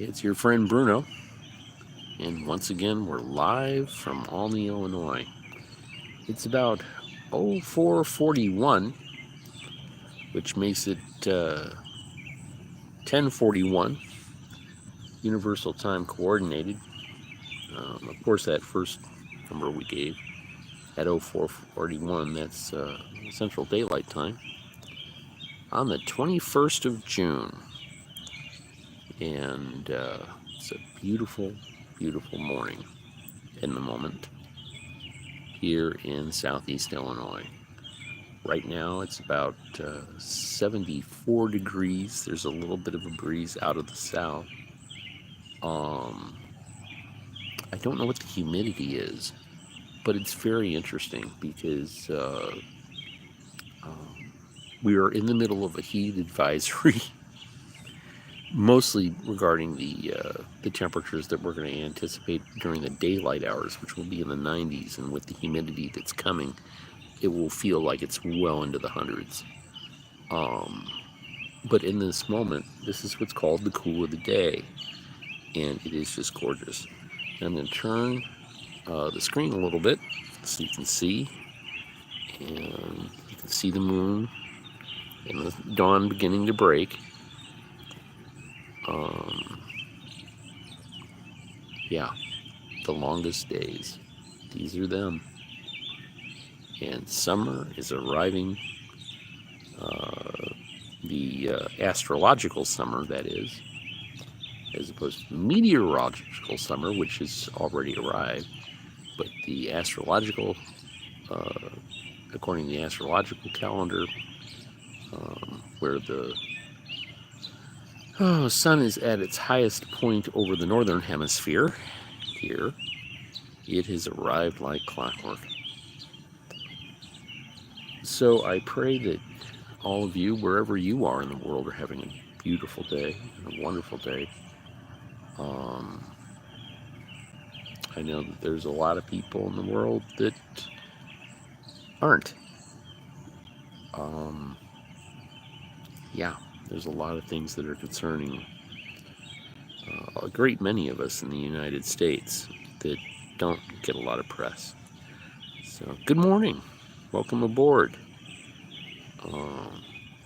It's your friend Bruno, and once again we're live from Albany, Illinois. It's about 0441, which makes it 1041 Universal Time Coordinated. Of course, that first number we gave at 0441, that's Central Daylight Time, on the 21st of June. And it's a beautiful, beautiful morning in the moment here in Southeast Illinois. Right now it's about 74 degrees. There's a little bit of a breeze out of the south. I don't know what the humidity is, but it's very interesting because we are in the middle of a heat advisory, mostly regarding the temperatures that we're going to anticipate during the daylight hours, which will be in the 90s, and with the humidity that's coming, it will feel like it's well into the hundreds. But in this moment, this is what's called the cool of the day, and it is just gorgeous. I'm going to turn the screen a little bit so you can see, and you can see the moon and the dawn beginning to break. Yeah, the longest days. These are them. And summer is arriving. The astrological summer, that is, as opposed to meteorological summer, which has already arrived. But the astrological, according to the astrological calendar, where the sun is at its highest point over the northern hemisphere, here, it has arrived like clockwork. So I pray that all of you, wherever you are in the world, are having a beautiful day, a wonderful day. I know that there's a lot of people in the world that aren't. Yeah, there's a lot of things that are concerning a great many of us in the United States that don't get a lot of press. So, good morning. Welcome aboard.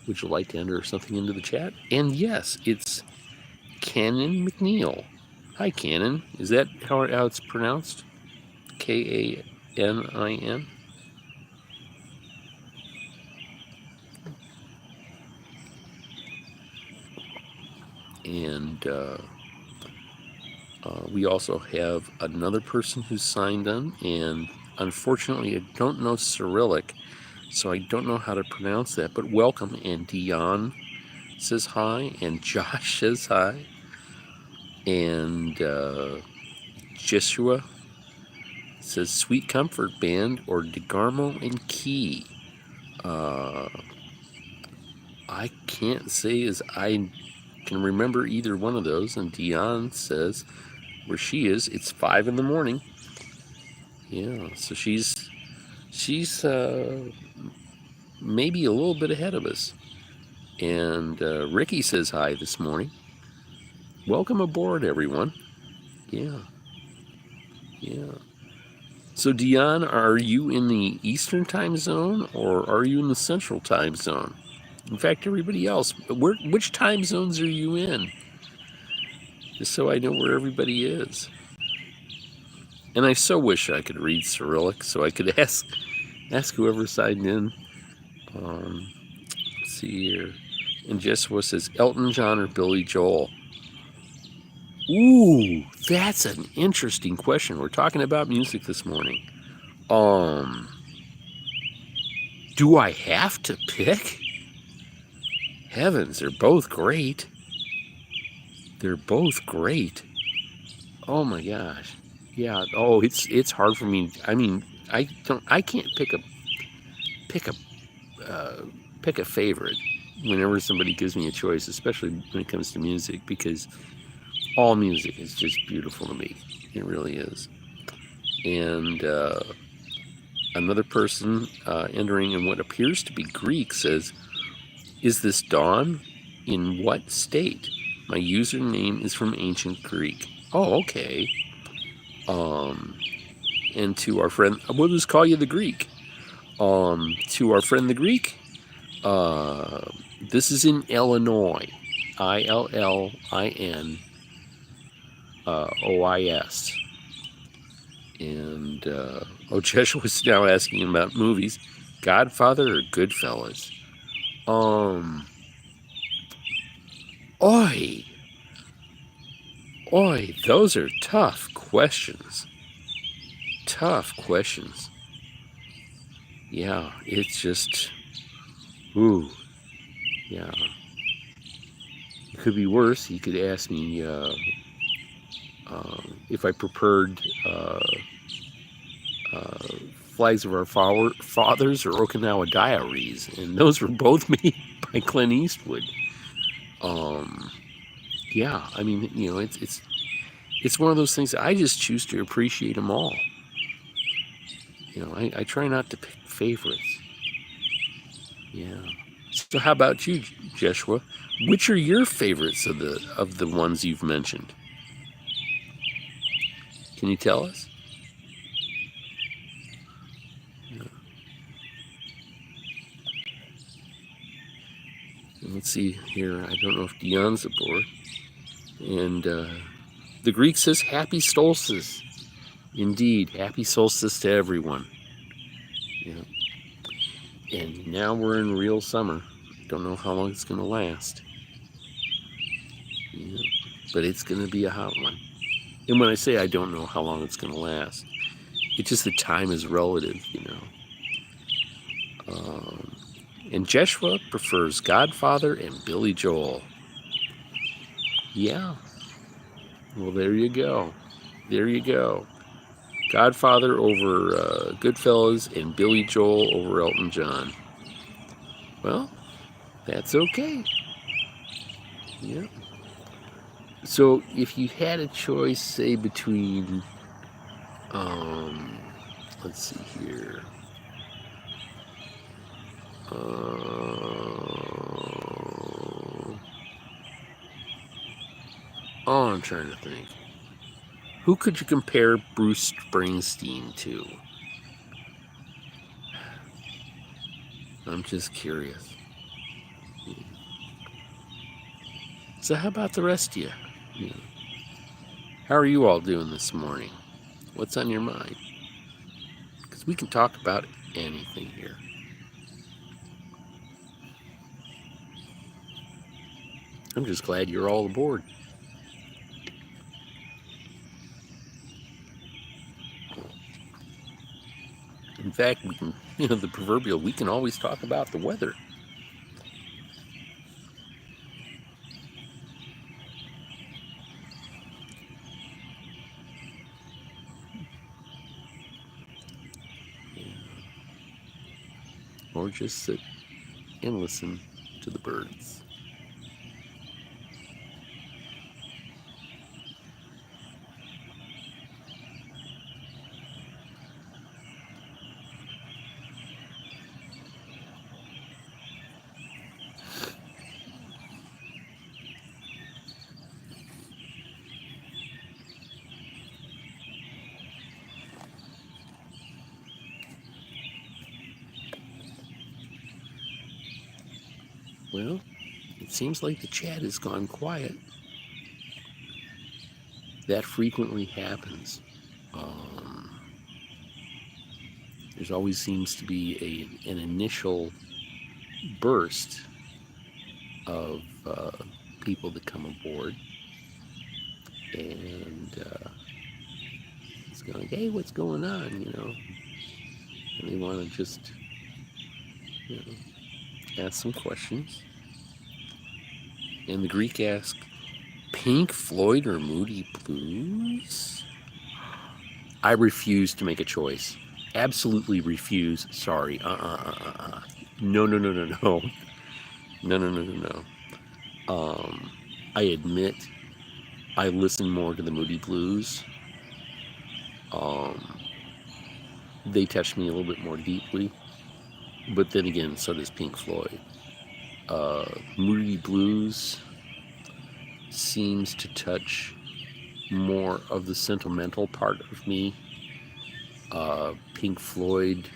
Would you like to enter something into the chat? And yes, it's Cannon McNeil. Hi, Cannon. Is that how it's pronounced? Kanin? And we also have another person who's signed in, and unfortunately I don't know Cyrillic, so I don't know how to pronounce that, but welcome. And Dion says hi, and Josh says hi, and Joshua says Sweet Comfort Band or DeGarmo and Key. I can't say as I can remember either one of those. And Dion says where she is, it's 5 in the morning. Yeah, so she's maybe a little bit ahead of us. And Ricky says hi this morning. Welcome aboard, everyone. Yeah. So Dion, are you in the Eastern time zone or are you in the Central time zone? In fact, everybody else, which time zones are you in? Just so I know where everybody is. And I so wish I could read Cyrillic so I could ask whoever signed in. Let's see here. And Jesua says Elton John or Billy Joel. Ooh, that's an interesting question. We're talking about music this morning. Do I have to pick? Heavens, they're both great. They're both great. Oh my gosh. Yeah. Oh, it's hard for me. I mean, I can't pick a favorite whenever somebody gives me a choice, especially when it comes to music, because all music is just beautiful to me. It really is. And another person entering in what appears to be Greek says, "Is this dawn? In what state?" My username is from ancient Greek. Oh, okay. And to our friend, we'll just call you the Greek. To our friend the Greek, this is in Illinois. ILLINOIS. And, Joshua's now asking about movies. Godfather or Goodfellas? Oi, those are tough questions. Tough questions. Yeah, it's just, ooh, yeah. It could be worse. He could ask me if I preferred Flags of Our Fathers or Okinawa Diaries, and those were both made by Clint Eastwood. Yeah, I mean, it's one of those things that I just choose to appreciate them all. I try not to pick favorites. Yeah. So how about you, Joshua? Which are your favorites of the ones you've mentioned? Can you tell us? Yeah. Let's see here. I don't know if Dion's aboard. And the Greek says happy solstice. Indeed, happy solstice to everyone. Yeah. And now we're in real summer. Don't know how long it's going to last. Yeah. But it's going to be a hot one. And when I say I don't know how long it's going to last, it's just that time is relative, And Joshua prefers Godfather and Billy Joel. Yeah. Well, there you go. There you go. Godfather over Goodfellas and Billy Joel over Elton John. Well, that's okay. Yeah. So if you had a choice, say, between, let's see here. I'm trying to think. Who could you compare Bruce Springsteen to? I'm just curious. So how about the rest of you? How are you all doing this morning? What's on your mind? Because we can talk about anything here. I'm just glad you're all aboard. In fact, we can, the proverbial, we can always talk about the weather. Or just sit and listen to the birds. Well, it seems like the chat has gone quiet. That frequently happens. There always seems to be an initial burst of people that come aboard, and it's going, hey, what's going on? And they want to just ask some questions. And the Greek asked, Pink Floyd or Moody Blues? I refuse to make a choice. Absolutely refuse. Sorry. No. No. I admit I listen more to the Moody Blues. They touch me a little bit more deeply. But then again, so does Pink Floyd. Moody Blues, seems to touch more of the sentimental part of me. Pink Floyd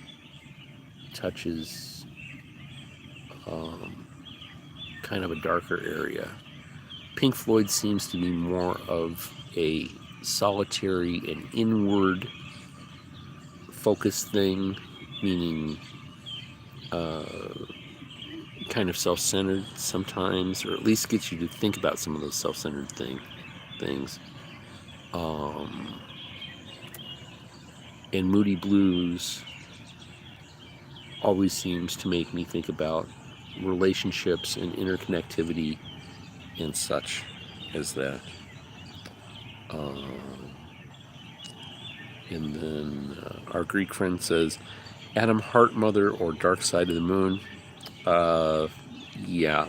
touches kind of a darker area. Pink Floyd seems to be more of a solitary and inward focused thing, meaning kind of self-centered sometimes, or at least gets you to think about some of those self-centered things. And Moody Blues always seems to make me think about relationships and interconnectivity and such as that. And then our Greek friend says, Adam Heart Mother or Dark Side of the Moon. Yeah,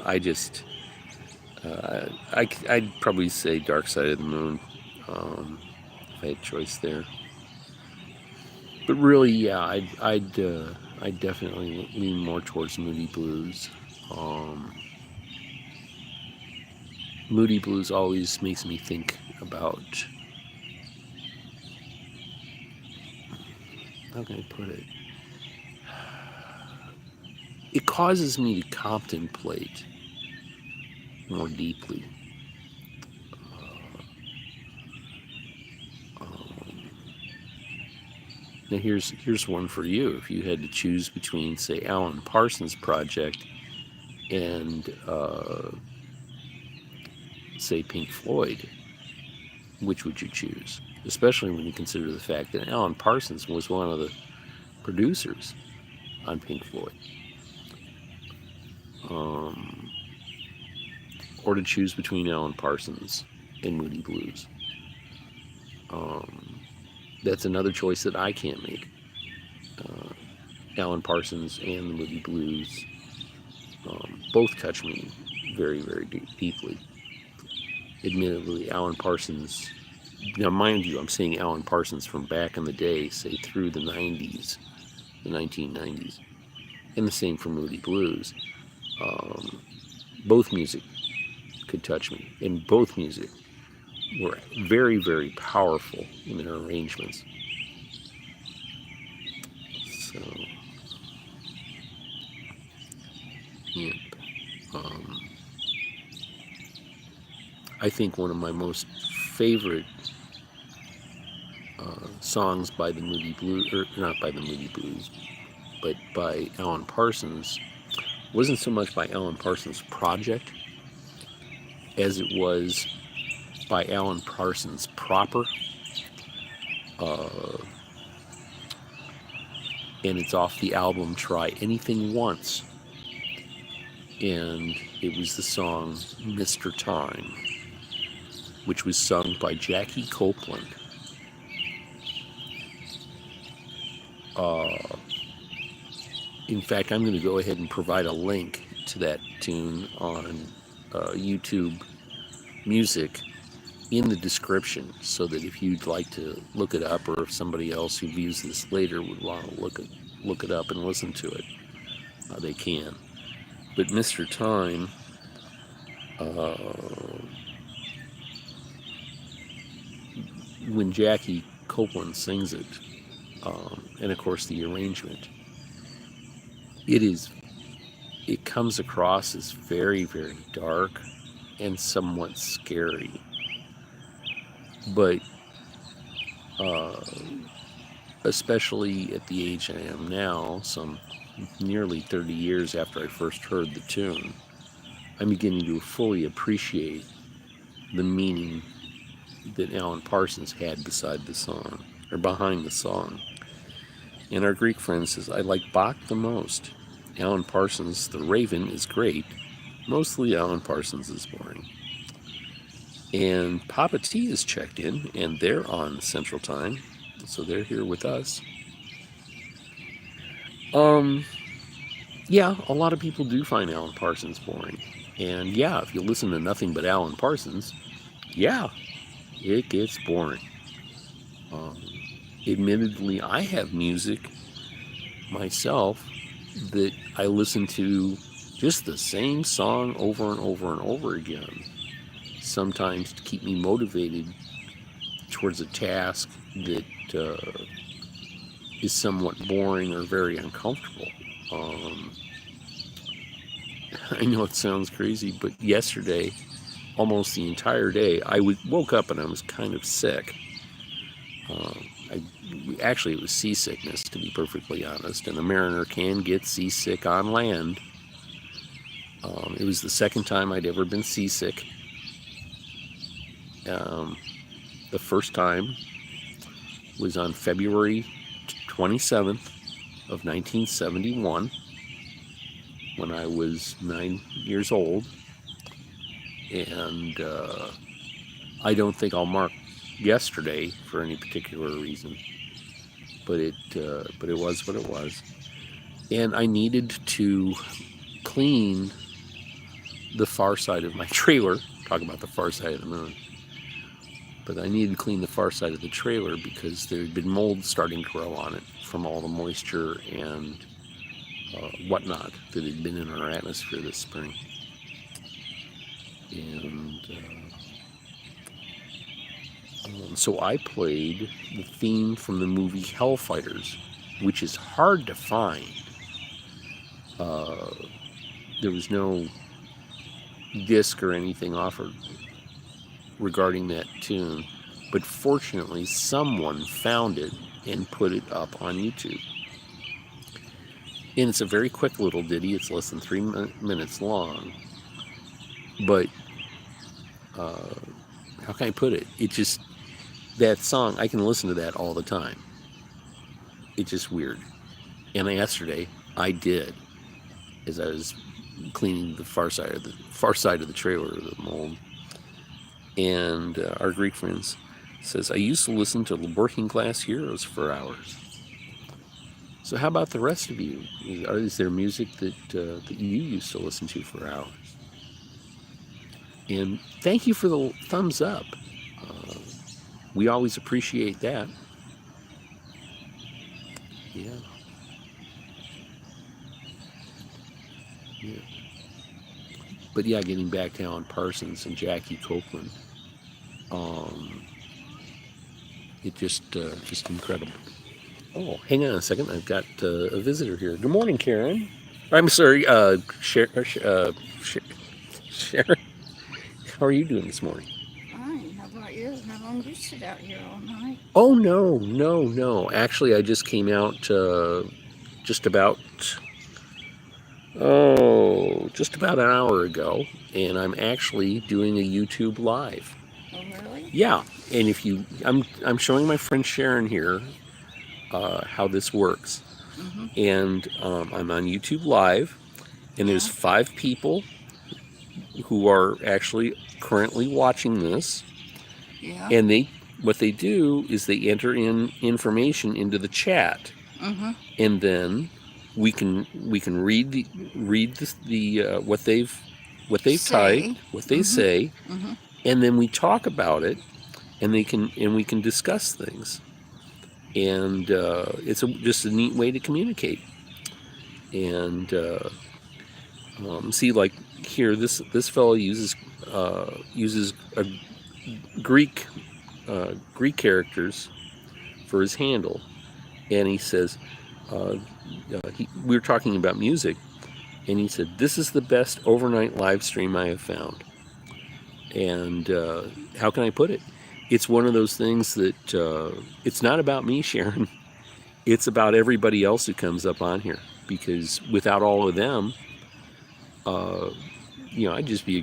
I'd probably say Dark Side of the Moon if I had choice there. But really, yeah, I'd definitely lean more towards Moody Blues. Moody Blues always makes me think about, how can I put it? It causes me to contemplate more deeply. Now here's one for you. If you had to choose between, say, Alan Parsons Project and say Pink Floyd, which would you choose? Especially when you consider the fact that Alan Parsons was one of the producers on Pink Floyd. Or to choose between Alan Parsons and Moody Blues. That's another choice that I can't make. Alan Parsons and the Moody Blues both touch me very, very deeply. Admittedly, Alan Parsons, now mind you, I'm saying Alan Parsons from back in the day, say through the 90s, the 1990s, and the same for Moody Blues. Both music could touch me, and both music were very, very powerful in their arrangements. So, yep. I think one of my most favorite songs by the Moody Blues, or not by the Moody Blues, but by Alan Parsons, wasn't so much by Alan Parsons' project as it was by Alan Parsons proper. And it's off the album Try Anything Once. And it was the song Mr. Time, which was sung by Jackie Copeland. In fact, I'm going to go ahead and provide a link to that tune on YouTube Music in the description, so that if you'd like to look it up, or if somebody else who views this later would want to look it up and listen to it, they can. But Mr. Time, when Jackie Copeland sings it, and of course the arrangement, it comes across as very, very dark and somewhat scary. But especially at the age I am now, some nearly 30 years after I first heard the tune, I'm beginning to fully appreciate the meaning that Alan Parsons had beside the song, or behind the song. And our Greek friend says, I like Bach the most. Alan Parsons' The Raven is great. Mostly Alan Parsons is boring. And Papa T is checked in, and they're on Central Time, so they're here with us. Yeah, a lot of people do find Alan Parsons boring. And yeah, if you listen to nothing but Alan Parsons, yeah, it gets boring. Admittedly, I have music myself that I listen to just the same song over and over and over again. sometimes to keep me motivated towards a task that is somewhat boring or very uncomfortable. I know it sounds crazy, but yesterday, almost the entire day, I woke up and I was kind of sick. Actually, it was seasickness, to be perfectly honest, and a mariner can get seasick on land. It was the second time I'd ever been seasick. The first time was on February 27th of 1971, when I was 9 years old, and I don't think I'll mark yesterday for any particular reason, but it was what it was, and I needed to clean the far side of my trailer. Talk about the far side of the moon. But I needed to clean the far side of the trailer because there had been mold starting to grow on it from all the moisture and whatnot that had been in our atmosphere this spring. And so I played the theme from the movie Hellfighters, which is hard to find. There was no disc or anything offered regarding that tune, but fortunately someone found it and put it up on YouTube. And it's a very quick little ditty. It's less than 3 minutes long, but how can I put it? It just, that song, I can listen to that all the time. It's just weird. And yesterday I did, as I was cleaning the far side of the trailer, the mold. And our Greek friends says, I used to listen to working class heroes for hours. So how about the rest of you? Is there music that you used to listen to for hours? And thank you for the thumbs up. We always appreciate that. Yeah. Yeah. But yeah, getting back to Alan Parsons and Jackie Copeland, it just incredible. Oh, hang on a second. I've got a visitor here. Good morning, Karen. I'm sorry, Sharon. How are you doing this morning? Fine. How about you? How long did you sit out here all night? Oh, no. Actually, I just came out just about an hour ago, and I'm actually doing a YouTube live. Oh, really? Yeah, and I'm showing my friend Sharon here how this works, and I'm on YouTube live, and there's 5 people who are actually currently watching this, and what they do is they enter in information into the chat, and then we can read the what they've typed, what they say, and then we talk about it, and we can discuss things, and it's just a neat way to communicate. And see, like here, this fellow uses a Greek characters for his handle, and he says, we were talking about music, and he said, this is the best overnight live stream I have found. And how can I put it? It's one of those things that it's not about me, Sharon. It's about everybody else who comes up on here, because without all of them, I'd just be a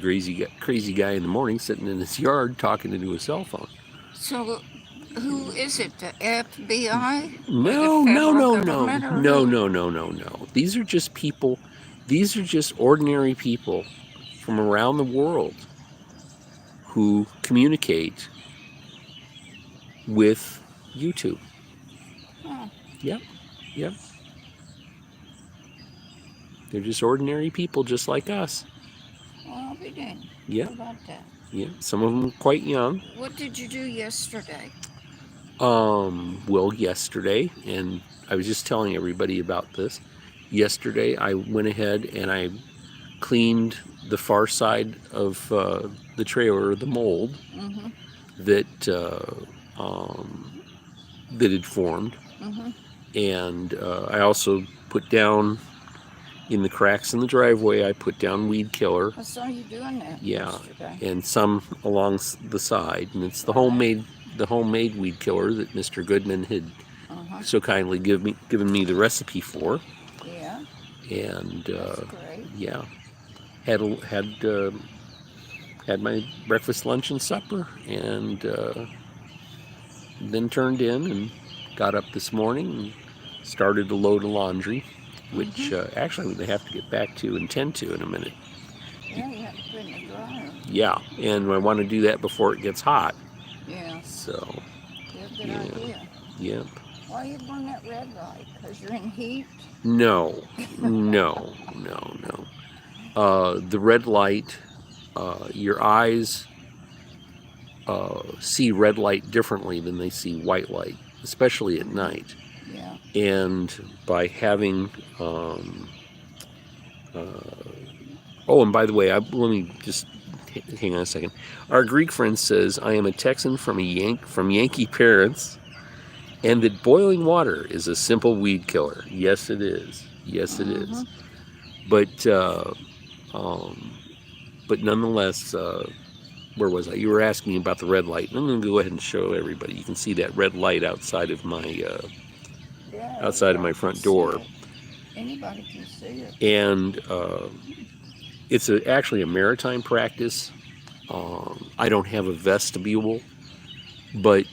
crazy guy in the morning sitting in his yard talking into a cell phone. So, who is it? The FBI? No. These are just people. These are just ordinary people from around the world who communicate with YouTube. Oh. Yep. They're just ordinary people, just like us. Well, I'll be dang. Yeah. How about that? Yeah. Some of them quite young. What did you do yesterday? Well, yesterday, and I was just telling everybody about this. Yesterday, I went ahead and I cleaned the far side of the trailer, the mold that that had formed, and I also put down in the cracks in the driveway. I put down weed killer. I saw you doing that yesterday. And some along the side, and it's the homemade weed killer that Mr. Goodman had so kindly given me the recipe for. Yeah. And That's great. yeah, had my breakfast, lunch, and supper, and then turned in and got up this morning and started to load a laundry, which actually they have to get back to and tend to in a minute. Yeah, you have to put it in the dryer. Yeah, and I want to do that before it gets hot. Yeah. So. Good idea. Yep. Why you burn that red light? Because you're in heat? No. The red light, your eyes see red light differently than they see white light, especially at night. Yeah. And by having, and by the way, let me just hang on a second. Our Greek friend says, I am a Texan from Yankee parents, and that boiling water is a simple weed killer. Yes, it is. Yes, it is. But nonetheless, where was I? You were asking about the red light. I'm going to go ahead and show everybody. You can see that red light outside of my front door. Anybody can see it. And it's actually a maritime practice. I don't have a vestibule, but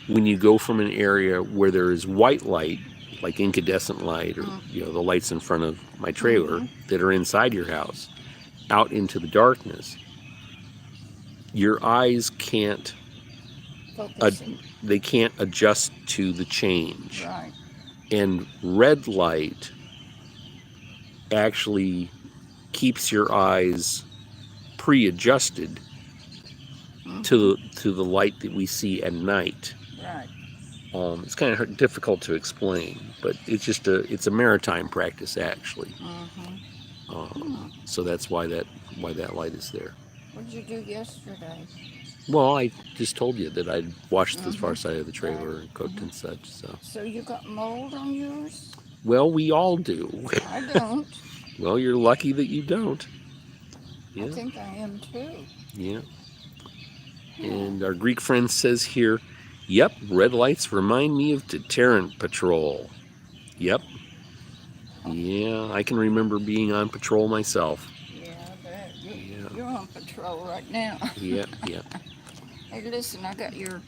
when you go from an area where there is white light, like incandescent light, or the lights in front of my trailer that are inside your house, out into the darkness, your eyes can't they can't adjust to the change. Right. And red light actually keeps your eyes pre-adjusted to the light that we see at night. Right. It's kind of difficult to explain, but it's a maritime practice actually. So that's why that light is there. What did you do yesterday? Well, I just told you that I'd washed the far side of the trailer and cooked and such. So you got mold on yours? Well, we all do. I don't. Well, you're lucky that you don't. Yeah. I think I am too. Yeah. And our Greek friend says here, yep, red lights remind me of deterrent patrol. Yep. Yeah, I can remember being on patrol myself. Yeah, I bet. You're on patrol right now. Yep. Hey, listen, I got your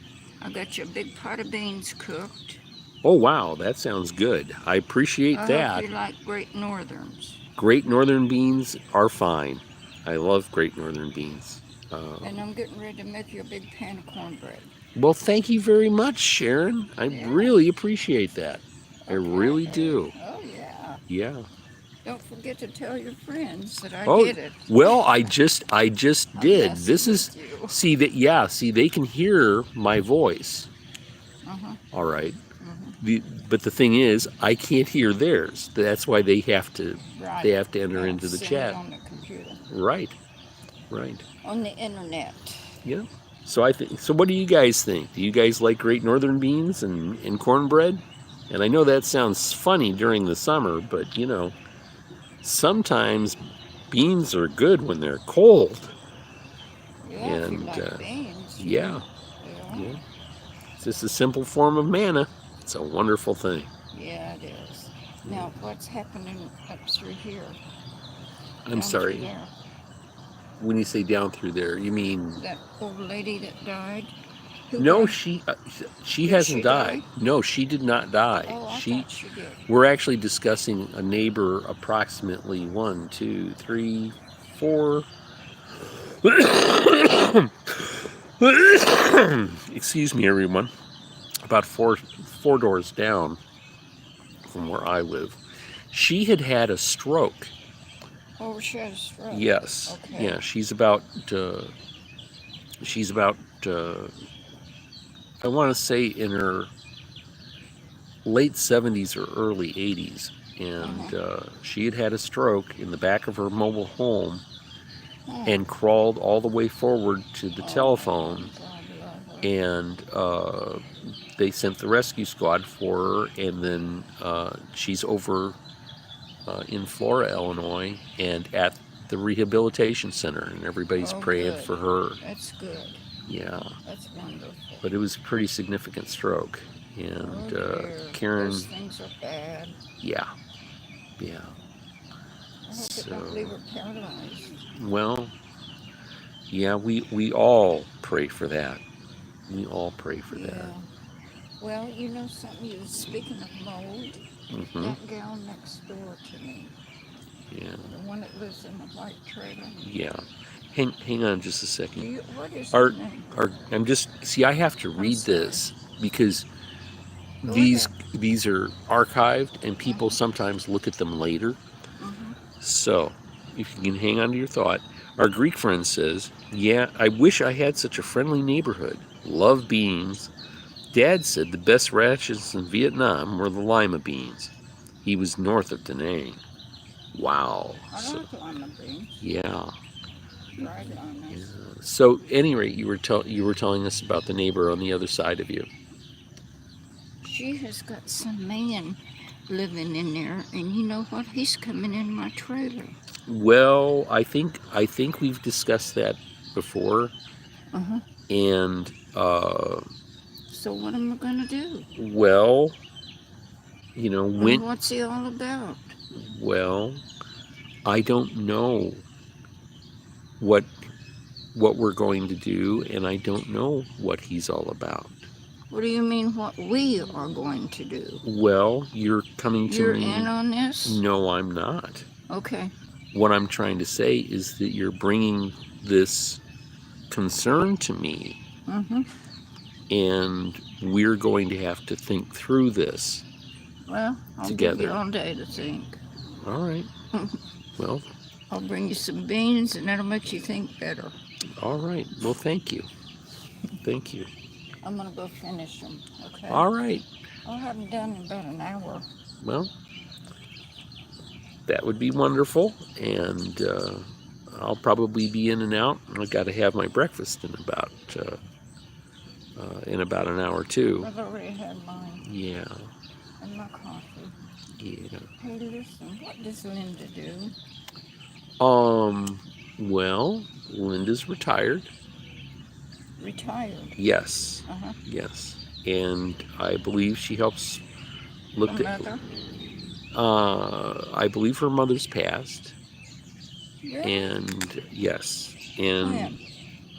big pot of beans cooked. Oh, wow, that sounds good. I appreciate that. I hope you like Great Northerns. Great Northern beans are fine. I love Great Northern beans. And I'm getting ready to make you a big pan of cornbread. Well, thank you very much, Sharon. I really appreciate that. Okay. I really do. Oh, yeah. Yeah. Don't forget to tell your friends that I did it. Well, I just did. This is see, they can hear my voice. All right. But the thing is, I can't hear theirs. That's why they have to enter into the chat. On the computer. Right. On the internet. Yeah. So what do you guys think? Do you guys like Great Northern beans and cornbread? And I know that sounds funny during the summer, but sometimes beans are good when they're cold. Yeah, and if you like beans. Yeah. It's just a simple form of manna. It's a wonderful thing. Yeah, it is. Now, what's happening up through here? I'm sorry. When you say down through there, you mean that old lady that died? No, she hasn't died. No, she did not die. Oh, I thought she did. We're actually discussing a neighbor approximately 1, 2, 3, 4. Excuse me, everyone. About four doors down from where I live. She had a stroke. Oh, she had a stroke. Yes. Okay. Yeah, she's about I want to say in her late 70s or early 80s, and she had a stroke in the back of her mobile home, and crawled all the way forward to the telephone, God love her. and they sent the rescue squad for her, and then she's over in Flora, Illinois, and at the rehabilitation center, and everybody's praying Good. for her. That's good. Yeah, That's wonderful. but it was a pretty significant stroke, and dear. Karen. Those things are bad. Yeah. I hope it don't leave her paralyzed. Well, yeah, we all pray for that. We all pray for that. Well, you know something, you speaking of mold, that gal next door to me. Yeah. The one that lives in the white trailer. Yeah. Hang on just a second. What is her name? I'm just, see, I have to read this because these are archived and people sometimes look at them later. So, if you can hang on to your thought, our Greek friend says, yeah, I wish I had such a friendly neighborhood. Love beans. Dad said the best rations in Vietnam were the lima beans. He was north of Da Nang. Wow. I like lima beans. Yeah. Fried limas. So, at any rate, you were telling us about the neighbor on the other side of you. She has got some man living in there, and you know what? He's coming in my trailer. Well, I think we've discussed that before. And so what am I gonna do? Well, you know, what's he all about? Well, I don't know what we're going to do, and I don't know what he's all about. What do you mean, what we are going to do? Well, you're coming to me. You're in on this? No, I'm not. Okay. What I'm trying to say is that you're bringing this concern to me, and we're going to have to think through this. Well, I'll together. give you all day to think. All right. Well, I'll bring you some beans, and that'll make you think better. All right. Well, thank you. Thank you. I'm going to go finish them, okay? All right. I'll have them done in about an hour. Well, that would be wonderful, and I'll probably be in and out. I've got to have my breakfast in about an hour, too. I've already had mine. Yeah. And my coffee. Yeah. Hey, listen, what does Linda do? Well, Linda's retired. Retired? Yes. Yes. And I believe she helps look at... Mother? I believe her mother's passed. Yeah. And, yes. And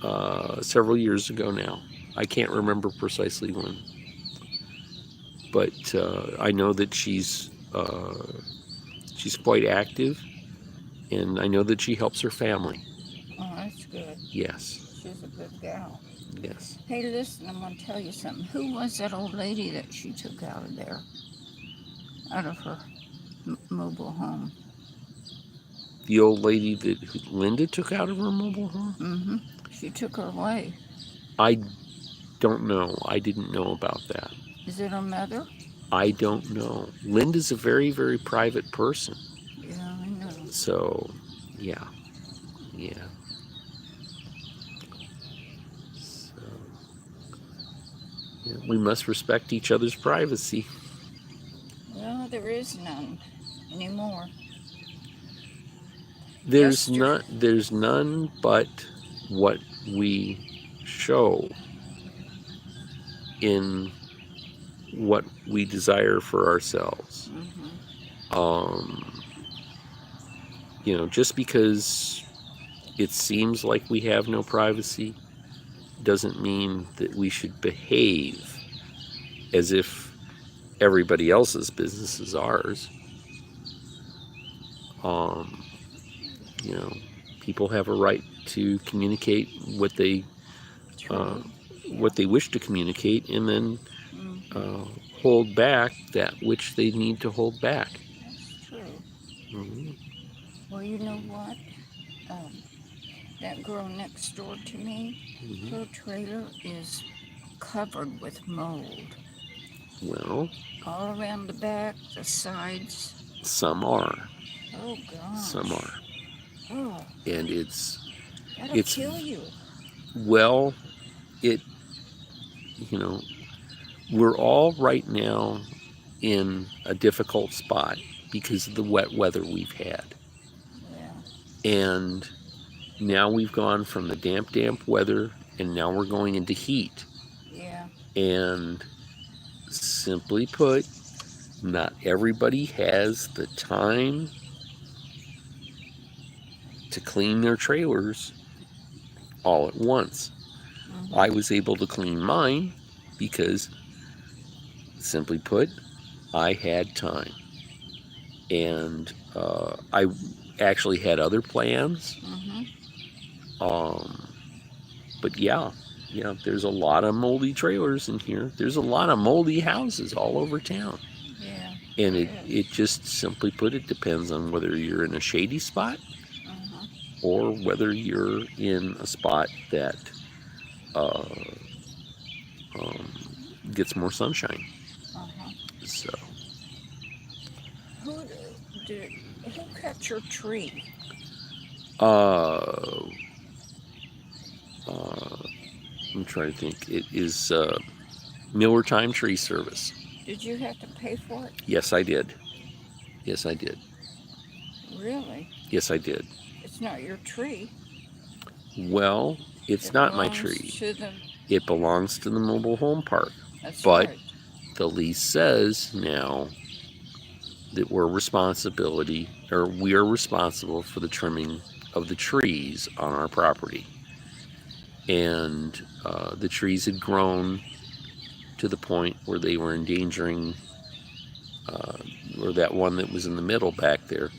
when? Several years ago now. I can't remember precisely when. But I know that she's quite active, and I know that she helps her family. Oh, that's good. Yes. She's a good gal. Yes. Hey, listen, I'm going to tell you something. Who was that old lady that she took out of there? Out of her mobile home? The old lady that Linda took out of her mobile home? She took her away. I don't know. I didn't know about that. Is it her mother? I don't know. Linda's a very, very private person. Yeah, I know. So, yeah. So, yeah, we must respect each other's privacy. Well, there is none anymore. There's none but what we show in what we desire for ourselves. You know, just because it seems like we have no privacy doesn't mean that we should behave as if everybody else's business is ours. You know, people have a right to communicate what they wish to communicate, and then hold back that which they need to hold back. That's true. Well, you know what? That girl next door to me, her trailer is covered with mold. Well, all around the back, the sides. Some are. Oh, gosh. Some are. Oh. And it's That'll It's, kill you. well, it, you know, we're all right now in a difficult spot because of the wet weather we've had. Yeah. And now we've gone from the damp weather, and now we're going into heat. Yeah. And simply put, not everybody has the time to clean their trailers all at once. Mm-hmm. I was able to clean mine because, simply put, I had time. And I actually had other plans. Mm-hmm. But yeah, there's a lot of moldy trailers in here. There's a lot of moldy houses all over town. Yeah. And There it is. just, simply put, it depends on whether you're in a shady spot Uh-huh. or whether you're in a spot that uh, gets more sunshine. Uh-huh. So, Who did? Who cut your tree? uh, I'm trying to think. It is Miller Time Tree Service. Did you have to pay for it? Yes, I did. Yes, I did. Really? Yes, I did. It's not your tree. Well, it's It not my belongs tree. to the. It belongs to the mobile home park. That's But right. the lease says now that we're responsible for the trimming of the trees on our property. And the trees had grown to the point where they were endangering, or that one that was in the middle back there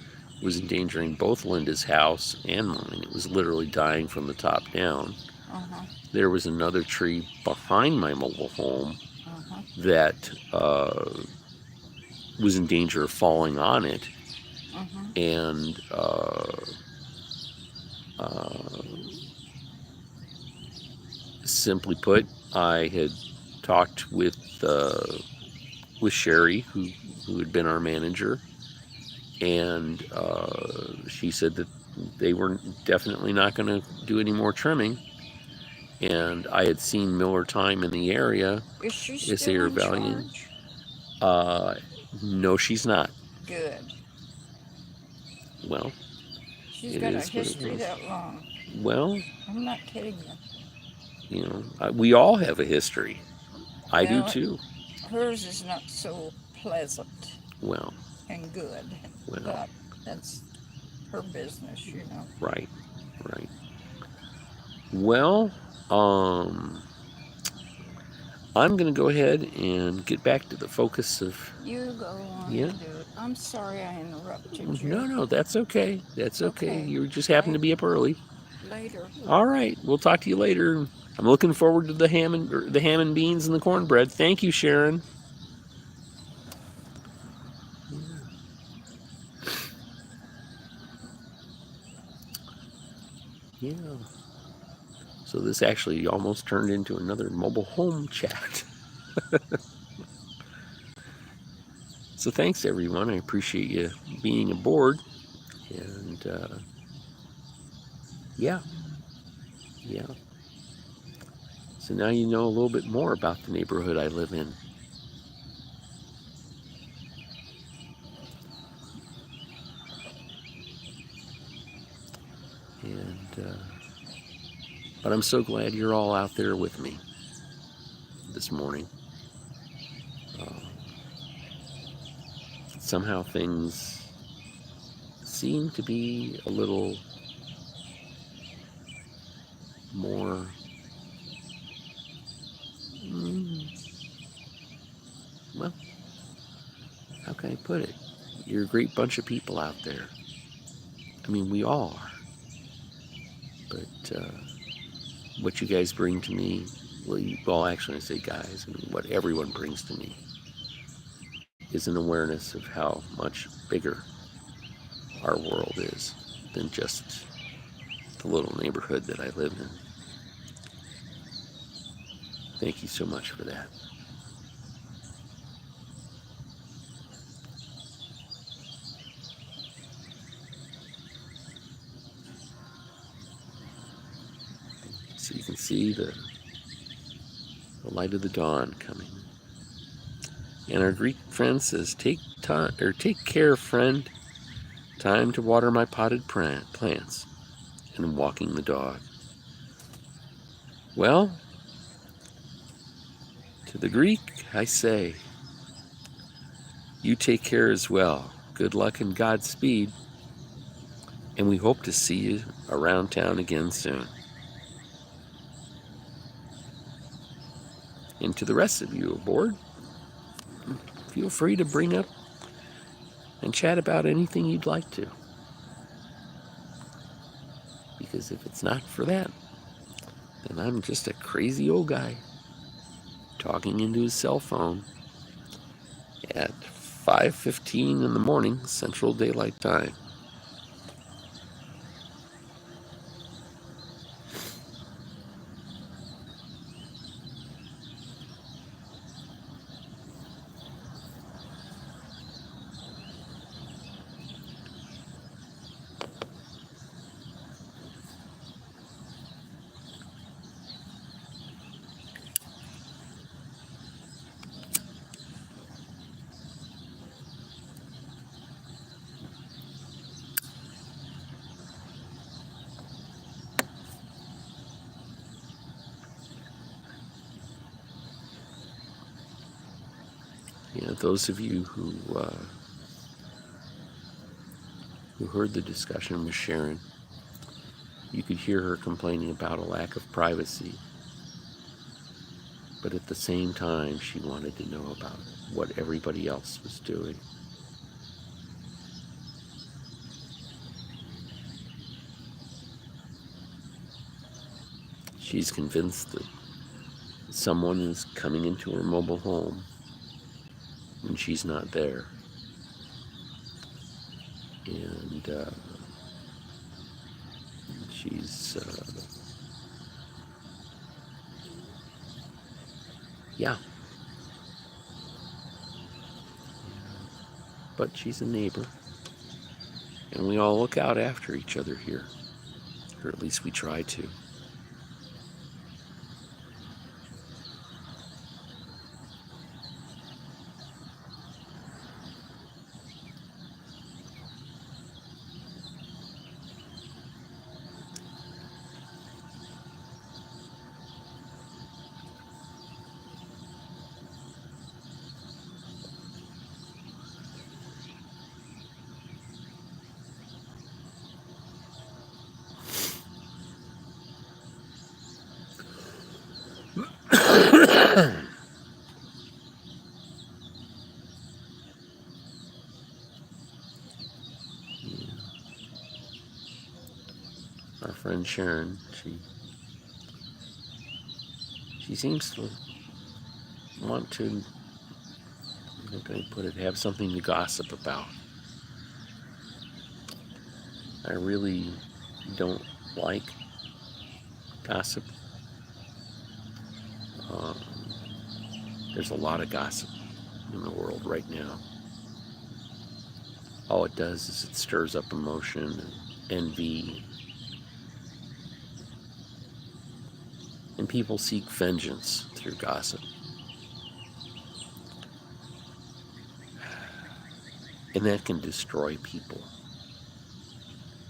was endangering both Linda's house and mine. It was literally dying from the top down. Uh-huh. There was another tree behind my mobile home Uh-huh. that was in danger of falling on it. Uh-huh. And simply put, I had talked with Sherry, who had been our manager, and she said that they were definitely not going to do any more trimming. And I had seen Miller Time in the area Is she as they still were in valuing. charge? No, she's not. Good. Well, She's it got a is what it history was. that long. Well, I'm not kidding you. We all have a history. I do Well, too. hers is not so pleasant Well, and good, well, but that's her business, you know. right. Well, I'm going to go ahead and get back to the focus of. You go on Yeah. and do it. I'm sorry I interrupted you. No, that's okay. That's okay. Okay. You just happen to be up early. Later. All right, we'll talk to you later. I'm looking forward to the ham and beans and the cornbread. Thank you, Sharon. Yeah. So this actually almost turned into another mobile home chat. So thanks, everyone. I appreciate you being aboard. And yeah. So now you know a little bit more about the neighborhood I live in. And but I'm so glad you're all out there with me this morning. Somehow things seem to be a little more, well, how can I put it? You're a great bunch of people out there. I mean, we all are. But what you guys bring to me, well, actually I say guys, I mean, what everyone brings to me is an awareness of how much bigger our world is than just the little neighborhood that I live in. Thank you so much for that. see the light of the dawn coming. And our Greek friend says, take care, friend. Time to water my potted plants and walking the dog. Well, to the Greek, I say, you take care as well. Good luck and Godspeed. And we hope to see you around town again soon. And to the rest of you aboard, feel free to bring up and chat about anything you'd like to. Because if it's not for that, then I'm just a crazy old guy talking into his cell phone at 5:15 in the morning, Central Daylight Time. Those of you who heard the discussion with Sharon, you could hear her complaining about a lack of privacy. But at the same time, she wanted to know about what everybody else was doing. She's convinced that someone is coming into her mobile home when she's not there. And she's, but she's a neighbor. And we all look out after each other here. Or at least we try to. Our friend Sharon, she seems to want to, how can I put it, have something to gossip about. I really don't like gossip. There's a lot of gossip in the world right now. All it does is it stirs up emotion and envy. And people seek vengeance through gossip. And that can destroy people.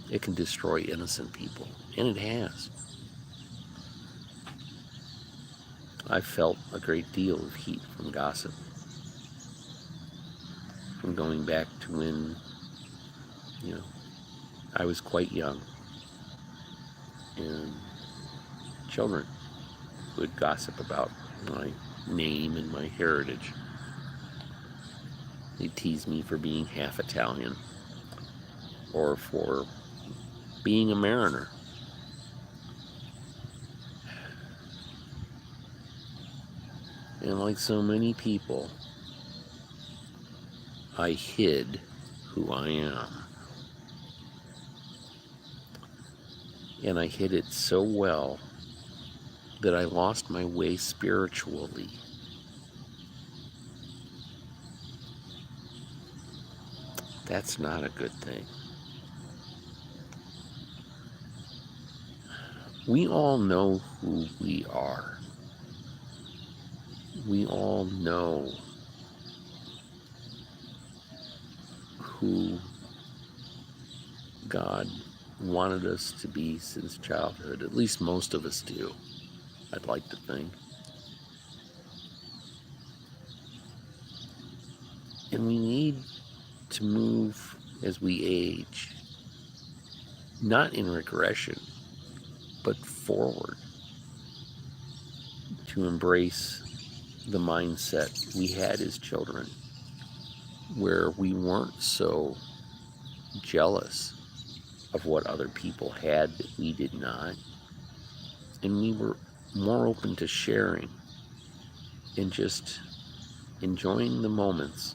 It can destroy innocent people. And it has. I've felt a great deal of heat from gossip. From going back to when, I was quite young. And children would gossip about my name and my heritage. They'd tease me for being half Italian or for being a mariner. And like so many people, I hid who I am. And I hid it so well that I lost my way spiritually. That's not a good thing. We all know who we are. We all know who God wanted us to be since childhood. At least most of us do, I'd like to think. And we need to move as we age, not in regression, but forward, to embrace the mindset we had as children, where we weren't so jealous of what other people had that we did not, and we were more open to sharing and just enjoying the moments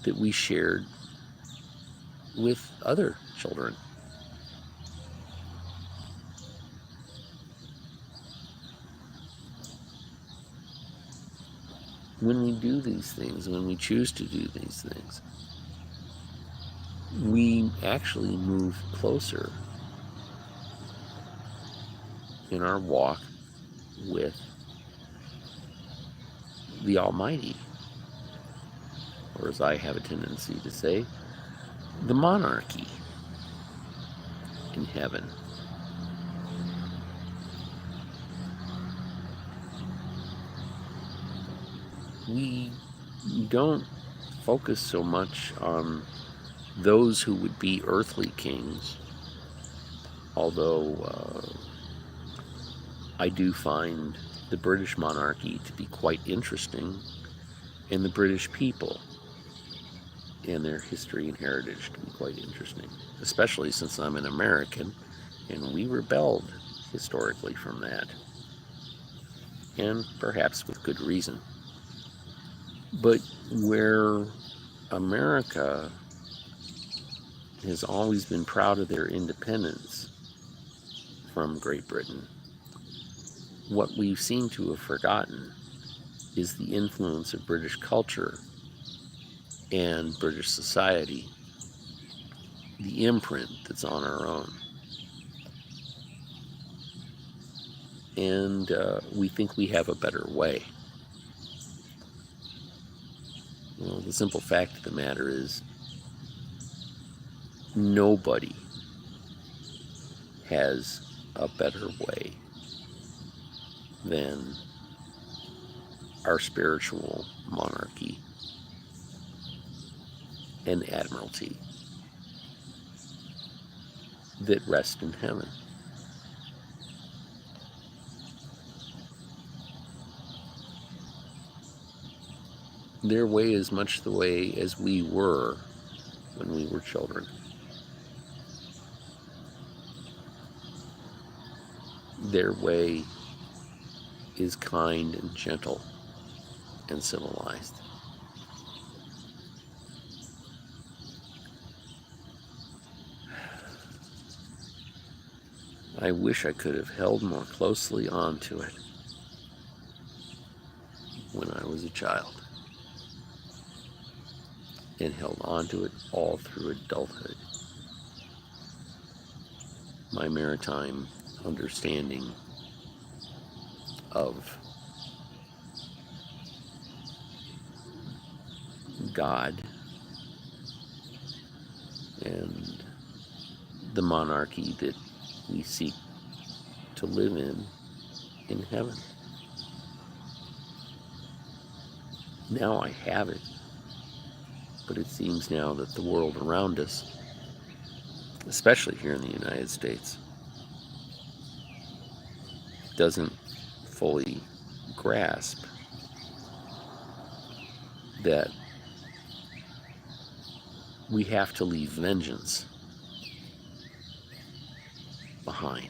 that we shared with other children. When we do these things, when we choose to do these things, we actually move closer in our walk with the Almighty, or as I have a tendency to say, the monarchy in heaven. We don't focus so much on those who would be earthly kings, although I do find the British monarchy to be quite interesting, and the British people and their history and heritage to be quite interesting, especially since I'm an American and we rebelled historically from that, and perhaps with good reason. But where America has always been proud of their independence from Great Britain, what we seem to have forgotten is the influence of British culture and British society, the imprint that's on our own. And we think we have a better way. Well, the simple fact of the matter is nobody has a better way than our spiritual monarchy and admiralty that rest in heaven. Their way is much the way as we were when we were children. Their way is kind and gentle and civilized. I wish I could have held more closely onto it when I was a child, and held onto it all through adulthood. My maritime understanding of God and the monarchy that we seek to live in heaven. Now I have it, but it seems now that the world around us, especially here in the United States, doesn't fully grasp that we have to leave vengeance behind.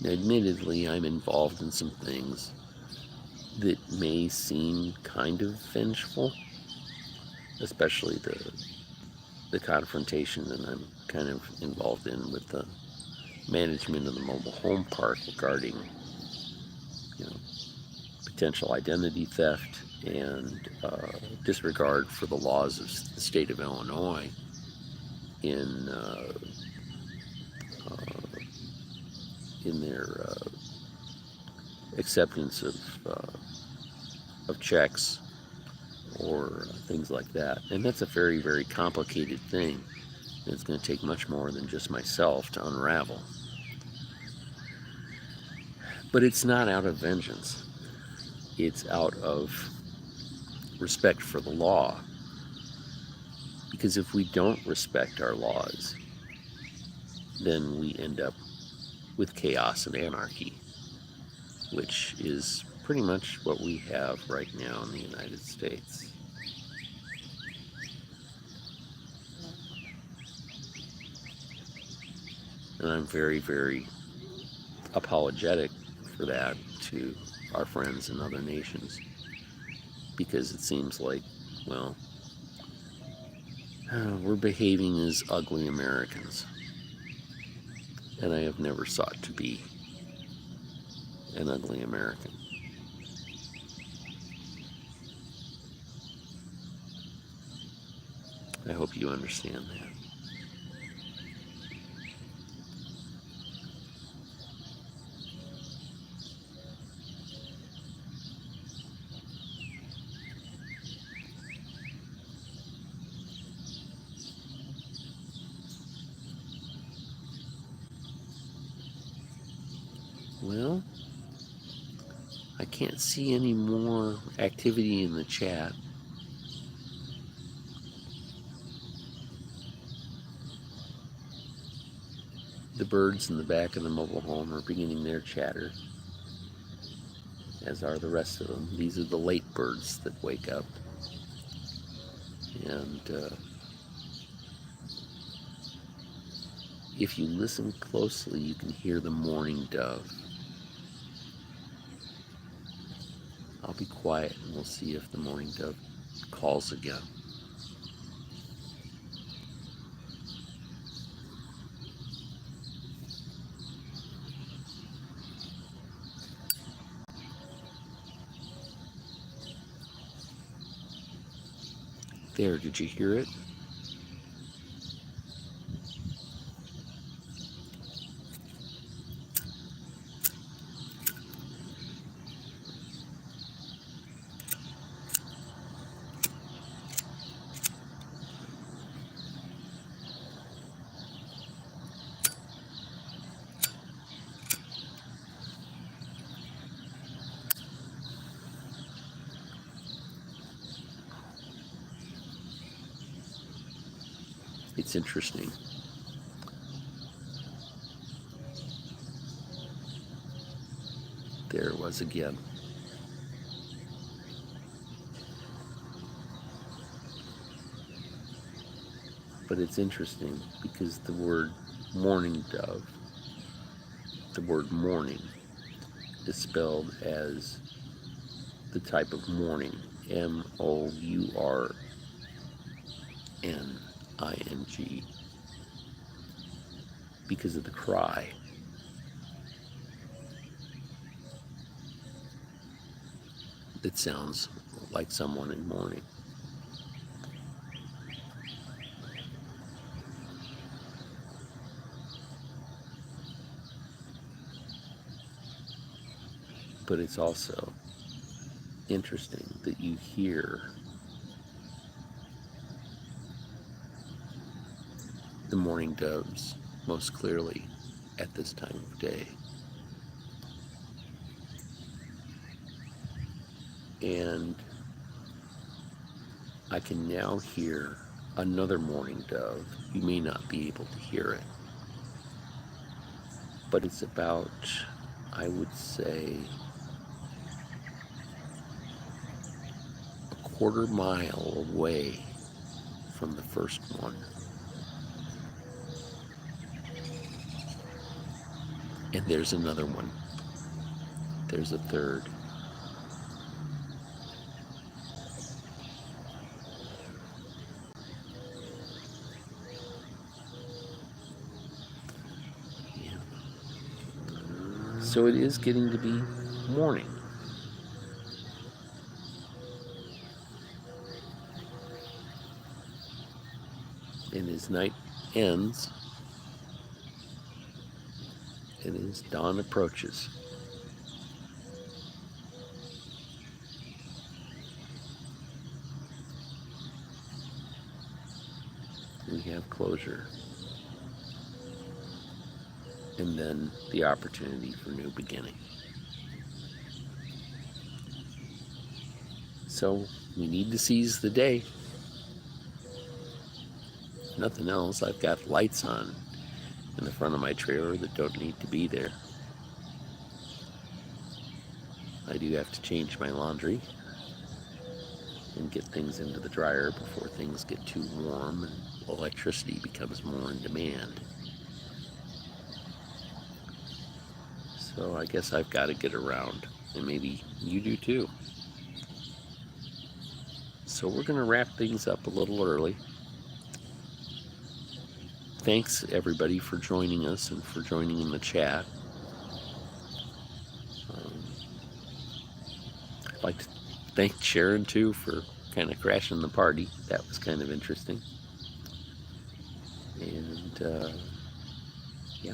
Now, admittedly, I'm involved in some things that may seem kind of vengeful, especially the confrontation that I'm kind of involved in with the management of the mobile home park regarding, potential identity theft and disregard for the laws of the state of Illinois in their acceptance of checks or things like that. And that's a very, very complicated thing. And it's going to take much more than just myself to unravel. But it's not out of vengeance. It's out of respect for the law. Because if we don't respect our laws, then we end up with chaos and anarchy, which is pretty much what we have right now in the United States. And I'm very, very apologetic for that to our friends in other nations, because it seems like, well, we're behaving as ugly Americans. And I have never sought to be an ugly American. I hope you understand that. Well, I can't see any more activity in the chat. The birds in the back of the mobile home are beginning their chatter, as are the rest of them. These are the late birds that wake up. And if you listen closely, you can hear the mourning dove. I'll be quiet and we'll see if the mourning dove calls again. There, did you hear it? It's interesting. There it was again. But it's interesting because the word mourning dove, the word mourning, is spelled as the type of mourning, M-O-U-R-N-I-N-G, because of the cry. It sounds like someone in mourning. But it's also interesting that you hear the mourning doves most clearly at this time of day. And I can now hear another mourning dove. You may not be able to hear it, but it's about, I would say, a quarter mile away from the first one. And there's another one. There's a third. Yeah. So it is getting to be morning. as night ends and as dawn approaches, we have closure, and then the opportunity for new beginning. So we need to seize the day. If nothing else, I've got lights on in the front of my trailer that don't need to be there. I do have to change my laundry and get things into the dryer before things get too warm and electricity becomes more in demand. So I guess I've got to get around, and maybe you do too. So we're going to wrap things up a little early. Thanks everybody for joining us and for joining in the chat. I'd like to thank Sharon too for kind of crashing the party. That was kind of interesting. And yeah.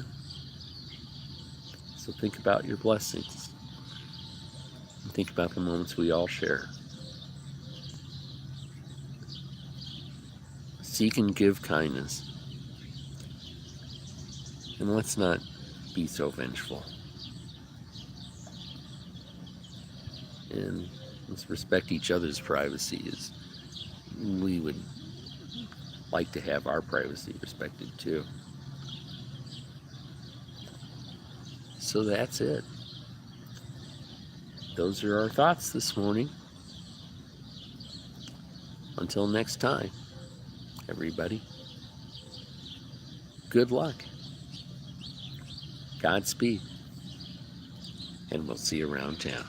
So think about your blessings. And think about the moments we all share. Seek and give kindness. And let's not be so vengeful. And let's respect each other's privacy, as we would like to have our privacy respected too. So that's it. Those are our thoughts this morning. Until next time, everybody, good luck, Godspeed, and we'll see you around town.